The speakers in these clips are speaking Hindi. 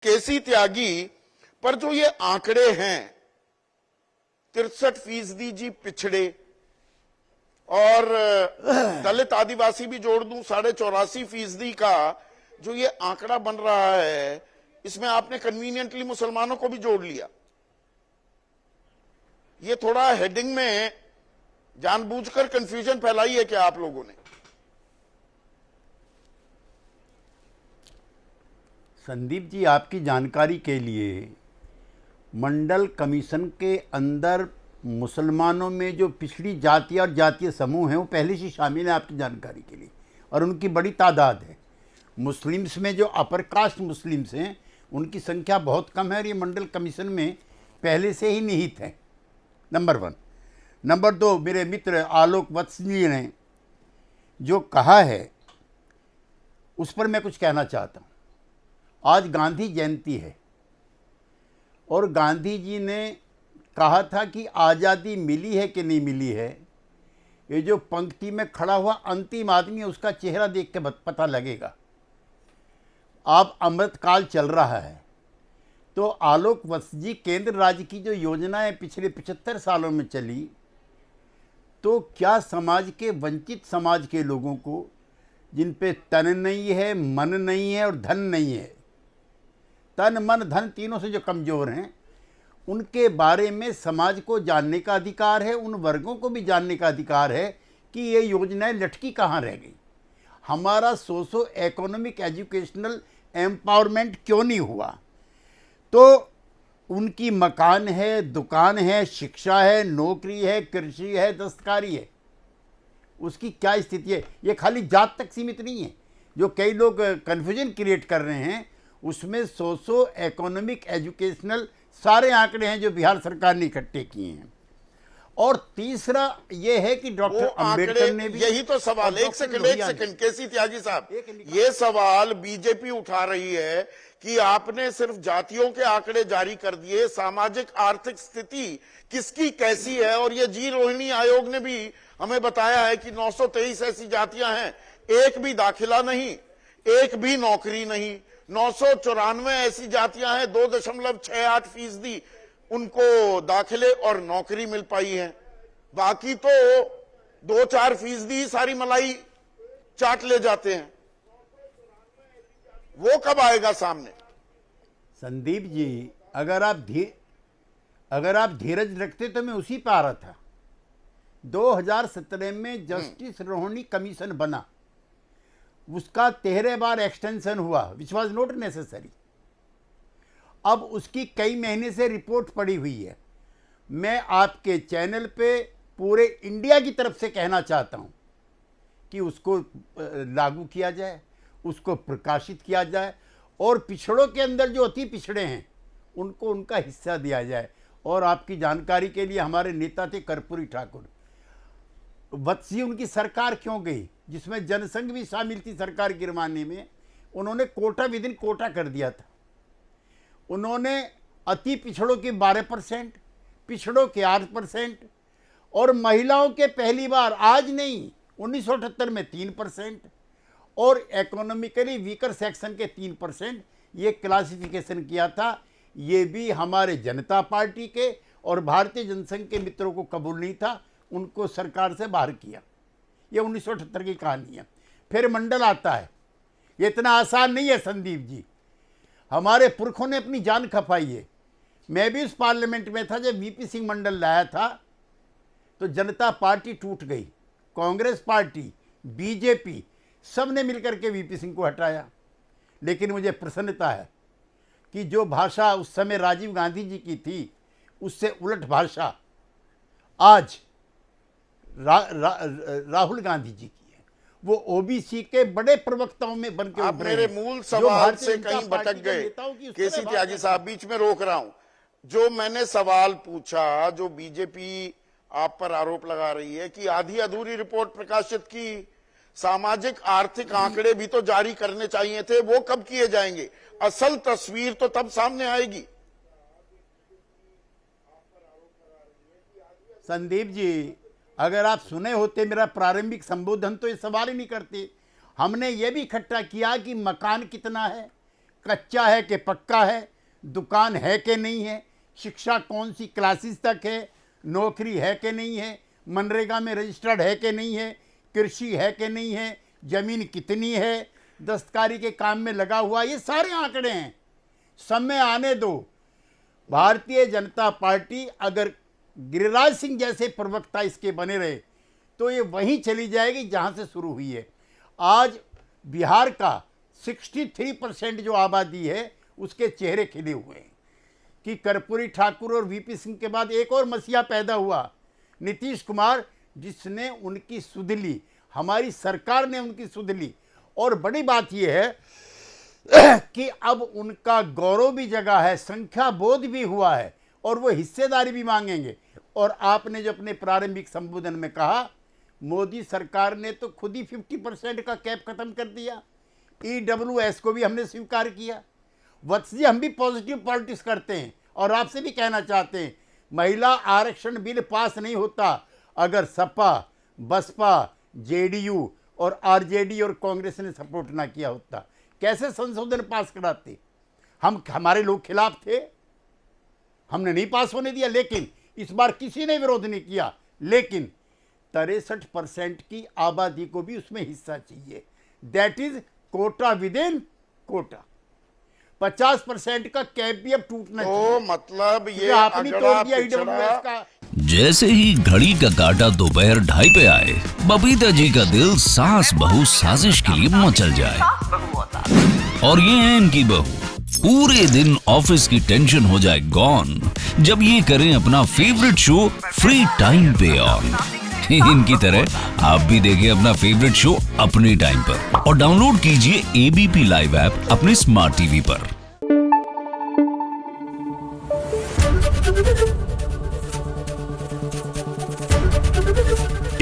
केसी त्यागी पर जो ये आंकड़े हैं 63% जी पिछड़े और दलित आदिवासी भी जोड़ दूं 84.5% का जो ये आंकड़ा बन रहा है, इसमें आपने कन्वीनियंटली मुसलमानों को भी जोड़ लिया। ये थोड़ा हेडिंग में जानबूझकर कंफ्यूजन फैलाई है क्या आप लोगों ने? संदीप जी, आपकी जानकारी के लिए मंडल कमीशन के अंदर मुसलमानों में जो पिछड़ी जाति और जातीय समूह हैं वो पहले से शामिल है, आपकी जानकारी के लिए, और उनकी बड़ी तादाद है। मुस्लिम्स में जो अपर कास्ट मुस्लिम्स हैं उनकी संख्या बहुत कम है और ये मंडल कमीशन में पहले से ही निहित है, नंबर 1। नंबर 2, मेरे मित्र आलोक वत्स जी ने जो कहा है उस पर मैं कुछ कहना चाहता हूँ। आज गांधी जयंती है और गांधी जी ने कहा था कि आज़ादी मिली है कि नहीं मिली है, ये जो पंक्ति में खड़ा हुआ अंतिम आदमी है उसका चेहरा देख के पता लगेगा। अब अमृतकाल चल रहा है तो आलोक वत्स जी, केंद्र राज्य की जो योजनाएं पिछले 75 सालों में चली, तो क्या समाज के वंचित समाज के लोगों को, जिन पे तन नहीं है, मन नहीं है और धन नहीं है, तन मन धन तीनों से जो कमज़ोर हैं, उनके बारे में समाज को जानने का अधिकार है, उन वर्गों को भी जानने का अधिकार है कि ये योजनाएं लटकी कहाँ रह गई। हमारा सोशो इकोनॉमिक एजुकेशनल एम्पावरमेंट क्यों नहीं हुआ? तो उनकी मकान है, दुकान है, शिक्षा है, नौकरी है, कृषि है, दस्तकारी है, उसकी क्या स्थिति है? ये खाली जात तक सीमित नहीं है। जो कई लोग कन्फ्यूजन क्रिएट कर रहे हैं उसमें सोशो इकोनॉमिक एजुकेशनल सारे आंकड़े हैं जो बिहार सरकार ने इकट्ठे किए हैं। और तीसरा ये है कि डॉक्टर अंबेडकर ने भी, यही तो सवाल, एक सेकंड केसी त्यागी साहब, ये सवाल बीजेपी उठा रही है कि आपने सिर्फ जातियों के आंकड़े जारी कर दिए, सामाजिक आर्थिक स्थिति किसकी कैसी है? और ये जी रोहिणी आयोग ने भी हमें बताया है कि 923 ऐसी जातियां हैं, एक भी दाखिला नहीं, एक भी नौकरी नहीं। 994 ऐसी जातियां हैं, 2.68% उनको दाखिले और नौकरी मिल पाई है। बाकी तो 2-4% ही सारी मलाई चाट ले जाते हैं। वो कब आएगा सामने? संदीप जी, अगर आप धीरज रखते तो मैं उसी पर आ रहा था। 2017 में जस्टिस रोहिणी कमीशन बना, उसका 13 बार एक्सटेंशन हुआ, विच वॉज नॉट नेसेसरी। अब उसकी कई महीने से रिपोर्ट पड़ी हुई है। मैं आपके चैनल पे पूरे इंडिया की तरफ से कहना चाहता हूं कि उसको लागू किया जाए, उसको प्रकाशित किया जाए और पिछड़ों के अंदर जो अति पिछड़े हैं उनको उनका हिस्सा दिया जाए। और आपकी जानकारी के लिए, हमारे नेता थे कर्पूरी ठाकुर, वत्सी उनकी सरकार क्यों गई जिसमें जनसंघ भी शामिल थी सरकार गिरवाने में? उन्होंने कोटा विद इन कोटा कर दिया था। उन्होंने अति पिछड़ों के 12%, पिछड़ों के 8% और महिलाओं के पहली बार, आज नहीं 1978 में 3% और इकोनॉमिकली वीकर सेक्शन के 3% ये क्लासिफिकेशन किया था। ये भी हमारे जनता पार्टी के और भारतीय जनसंघ के मित्रों को कबूल नहीं था, उनको सरकार से बाहर किया। ये 1978 की कहानी है। फिर मंडल आता है। ये इतना आसान नहीं है संदीप जी, हमारे पुरखों ने अपनी जान खपाई है। मैं भी उस पार्लियामेंट में था जब वीपी सिंह मंडल लाया था, तो जनता पार्टी टूट गई, कांग्रेस पार्टी, बीजेपी सब ने मिलकर के वीपी सिंह को हटाया। लेकिन मुझे प्रसन्नता है कि जो भाषा उस समय राजीव गांधी जी की थी, उससे उलट भाषा आज राहुल गांधी जी की है। वो ओबीसी के बड़े प्रवक्ताओं में बनकर आप मेरे मूल सवाल से कहीं भटक गए केसी त्यागी साहब, बीच में रोक रहा हूं। जो मैंने सवाल पूछा, जो बीजेपी आप पर आरोप लगा रही है कि आधी अधूरी रिपोर्ट प्रकाशित की, सामाजिक आर्थिक आंकड़े भी तो जारी करने चाहिए थे, वो कब किए जाएंगे? असल तस्वीर तो तब सामने आएगी। संदीप जी, अगर आप सुने होते मेरा प्रारंभिक संबोधन तो ये सवाल ही नहीं करते। हमने ये भी इकट्ठा किया कि मकान कितना है, कच्चा है कि पक्का है, दुकान है कि नहीं है, शिक्षा कौन सी क्लासेस तक है, नौकरी है कि नहीं है, मनरेगा में रजिस्टर्ड है कि नहीं है, कृषि है कि नहीं है, ज़मीन कितनी है, दस्तकारी के काम में लगा हुआ, ये सारे आंकड़े हैं। समय आने दो। भारतीय जनता पार्टी अगर गिरिराज सिंह जैसे प्रवक्ता इसके बने रहे तो ये वहीं चली जाएगी जहां से शुरू हुई है। आज बिहार का 63% जो आबादी है उसके चेहरे खिले हुए हैं कि कर्पूरी ठाकुर और वीपी सिंह के बाद एक और मसीहा पैदा हुआ, नीतीश कुमार, जिसने उनकी सुध ली, हमारी सरकार ने उनकी सुध ली। और बड़ी बात यह है कि अब उनका गौरव भी जगा है, संख्या बोध भी हुआ है और वो हिस्सेदारी भी मांगेंगे। और आपने जो अपने प्रारंभिक संबोधन में कहा, मोदी सरकार ने तो खुद ही 50% का कैप खत्म कर दिया, EWS को भी हमने स्वीकार किया। वत्स जी, हम भी पॉजिटिव पॉलिटिक्स करते हैं और आपसे भी कहना चाहते हैं, महिला आरक्षण बिल पास नहीं होता अगर सपा, बसपा, JDU और RJD और कांग्रेस ने सपोर्ट ना किया होता। कैसे संशोधन पास कराते? हमारे लोग खिलाफ थे, हमने नहीं पास होने दिया। लेकिन इस बार किसी ने विरोध नहीं किया, लेकिन 63% की आबादी को भी उसमें हिस्सा चाहिए। That is quota within quota. 50% का कैप भी अब टूटना चाहिए। मतलब ये आपने तोड़ दिया पिछड़ा। EWS का। जैसे ही घड़ी का काटा दोपहर 2:30 पे आए, बबीता जी का दिल सास बहू साजिश के लिए मचल जाए। और ये है इनकी बहू, पूरे दिन ऑफिस की टेंशन हो जाए गॉन जब ये करें अपना फेवरेट शो फ्री टाइम पे ऑन। इनकी तरह आप भी देखें अपना फेवरेट शो अपने टाइम पर और डाउनलोड कीजिए ABP लाइव ऐप अपने स्मार्ट टीवी पर।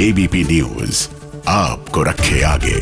ABP न्यूज आपको रखे आगे।